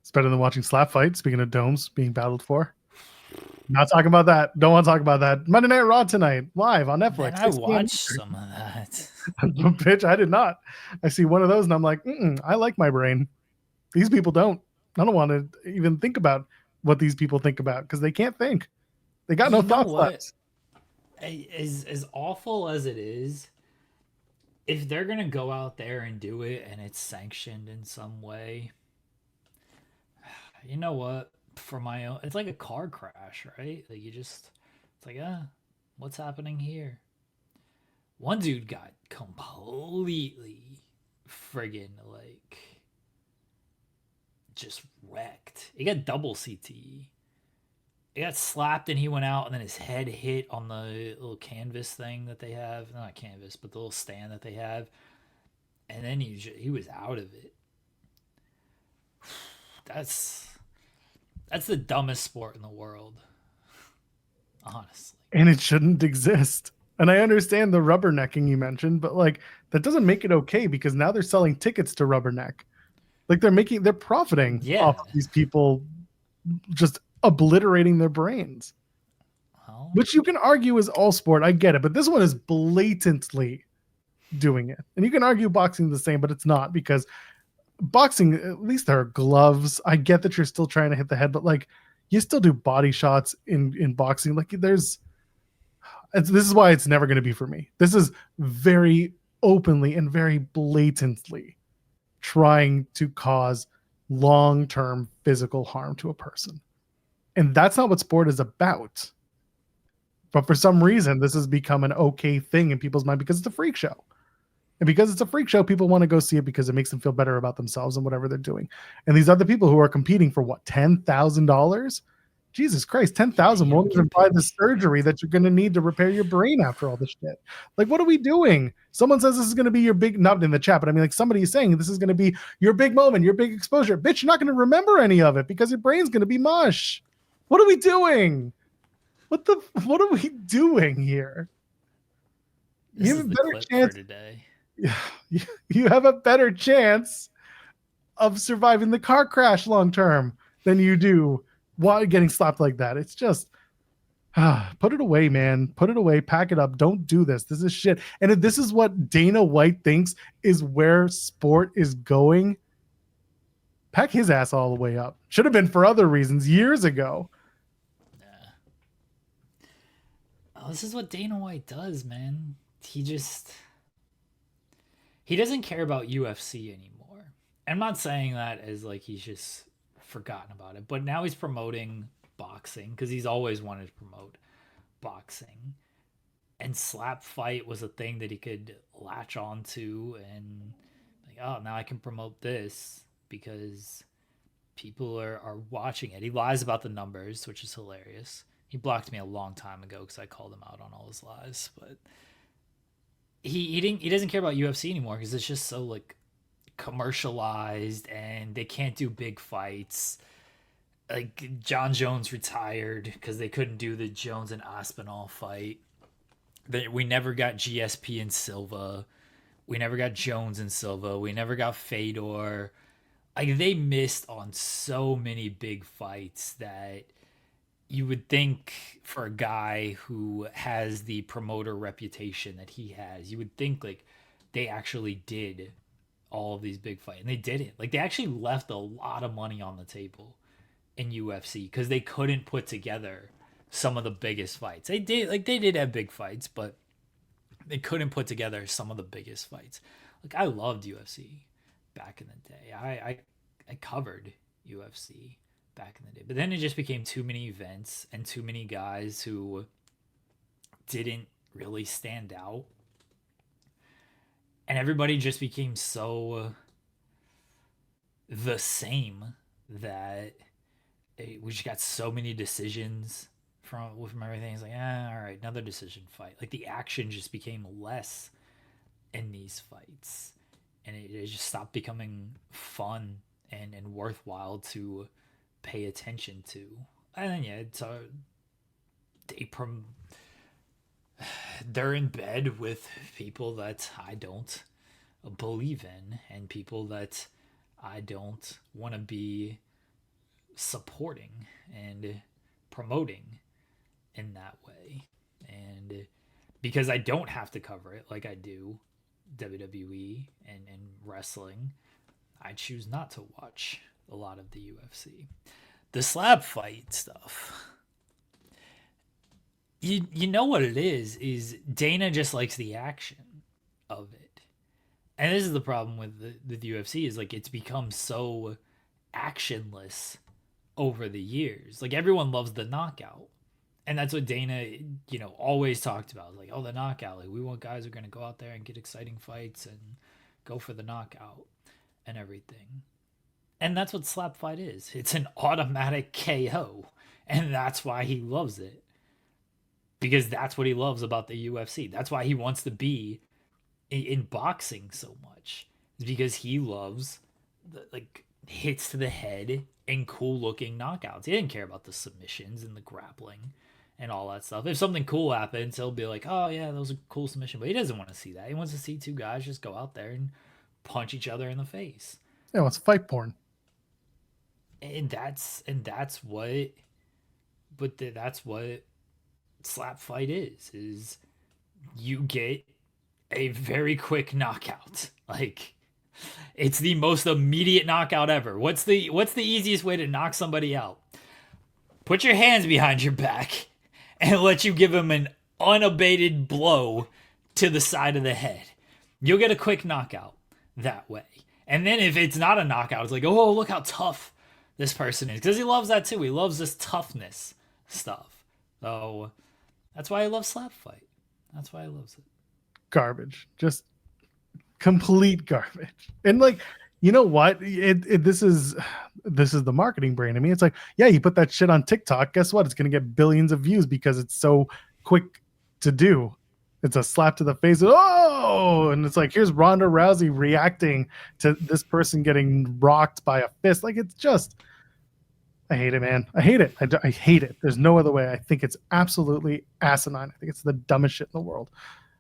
It's better than watching slap fight. Speaking of domes being battled for. Not talking about that. Don't want to talk about that. Monday Night Raw tonight, live on Netflix. Man, I watched some of that. Bitch, I did not. I see one of those and I'm like, I like my brain. These people don't. I don't want to even think about what these people think about because they can't think. They got no You know thoughts what? left. As awful as it is, if they're gonna go out there and do it and it's sanctioned in some way, you know what? For my own, it's like a car crash, right? Like it's like, what's happening here? One dude got completely friggin' like just wrecked. He got double CTE. He got slapped and he went out, and then his head hit on the little canvas thing that they have. Not canvas, but the little stand that they have. And then he was out of it. That's the dumbest sport in the world, honestly. And it shouldn't exist. And I understand the rubbernecking you mentioned, but like that doesn't make it okay because now they're selling tickets to rubberneck. Like they're profiting Yeah. off of these people just obliterating their brains. Well, Which you can argue is all sport. I get it, but this one is blatantly doing it. And you can argue boxing the same, but it's not because boxing, at least there are gloves. I get that you're still trying to hit the head, but like you still do body shots in boxing. Like this is why it's never going to be for me. This is very openly and very blatantly trying to cause long-term physical harm to a person. And that's not what sport is about. But for some reason, this has become an okay thing in people's mind because it's a freak show. And because it's a freak show, people want to go see it because it makes them feel better about themselves and whatever they're doing. And these other people who are competing for what, $10,000? Jesus Christ, 10,000 won't even buy the surgery that you're going to need to repair your brain after all this shit. Like, what are we doing? Someone says this is going to be your big, not in the chat, but I mean, like somebody is saying this is going to be your big moment, your big exposure. Bitch, you're not going to remember any of it because your brain's going to be mush. What are we doing? What are we doing here? this is the clip for today. You have a better chance of surviving the car crash long term than you do while getting slapped like that. It's just put it away, man. Put it away. Pack it up. Don't do this. This is shit. And if this is what Dana White thinks is where sport is going, pack his ass all the way up. Should have been for other reasons years ago. Oh, this is what Dana White does, man. He doesn't care about UFC anymore. I'm not saying that as like he's just forgotten about it, but now he's promoting boxing because he's always wanted to promote boxing. And slap fight was a thing that he could latch on to and like, oh, now I can promote this because people are watching it. He lies about the numbers, which is hilarious. He blocked me a long time ago because I called him out on all his lies, but he doesn't care about UFC anymore because it's just so like commercialized and they can't do big fights. Like John Jones retired because they couldn't do the Jones and Aspinall fight. We never got GSP and Silva. We never got Jones and Silva. We never got Fedor. Like they missed on so many big fights that you would think for a guy who has the promoter reputation that he has, you would think like they actually did all of these big fights, and they didn't. Like they actually left a lot of money on the table in UFC because they couldn't put together some of the biggest fights. They did have big fights, but they couldn't put together some of the biggest fights. Like I loved UFC back in the day. I covered UFC back in the day. But then it just became too many events and too many guys who didn't really stand out. And everybody just became so the same that we just got so many decisions from everything. It's like, all right, another decision fight. Like the action just became less in these fights. And it just stopped becoming fun and worthwhile to pay attention to. And then it's they're in bed with people that I don't believe in and people that I don't want to be supporting and promoting in that way. And because I don't have to cover it like I do WWE and wrestling, I choose not to watch a lot of the UFC. The slap fight stuff. You know what it is Dana just likes the action of it. And this is the problem with the UFC is like it's become so actionless over the years. Like everyone loves the knockout. And that's what Dana, always talked about. Like, oh, the knockout. Like we want guys who are gonna go out there and get exciting fights and go for the knockout and everything. And that's what slap fight is. It's an automatic KO. And that's why he loves it. Because that's what he loves about the UFC. That's why he wants to be in boxing so much. It's because he loves like hits to the head and cool looking knockouts. He didn't care about the submissions and the grappling and all that stuff. If something cool happens, he'll be like, "Oh yeah, that was a cool submission." But he doesn't want to see that. He wants to see two guys just go out there and punch each other in the face. Yeah, it's fight porn. And that's what that's what slap fight is you get a very quick knockout. Like it's the most immediate knockout ever. What's the easiest way to knock somebody out? Put your hands behind your back and let you give him an unabated blow to the side of the head. You'll get a quick knockout that way. And then if it's not a knockout, it's like, oh, look how tough this person is. Because he loves that too. He loves this toughness stuff. So that's why I love slap fight. That's why he loves it. Garbage. Just complete garbage. And like, you know what? This is the marketing brain. I mean, it's like, yeah, you put that shit on TikTok. Guess what? It's going to get billions of views because it's so quick to do. It's a slap to the face. Oh, and it's like, here's Ronda Rousey reacting to this person getting rocked by a fist. Like, it's just, I hate it, man. I hate it. I hate it. There's no other way. I think it's absolutely asinine. I think it's the dumbest shit in the world.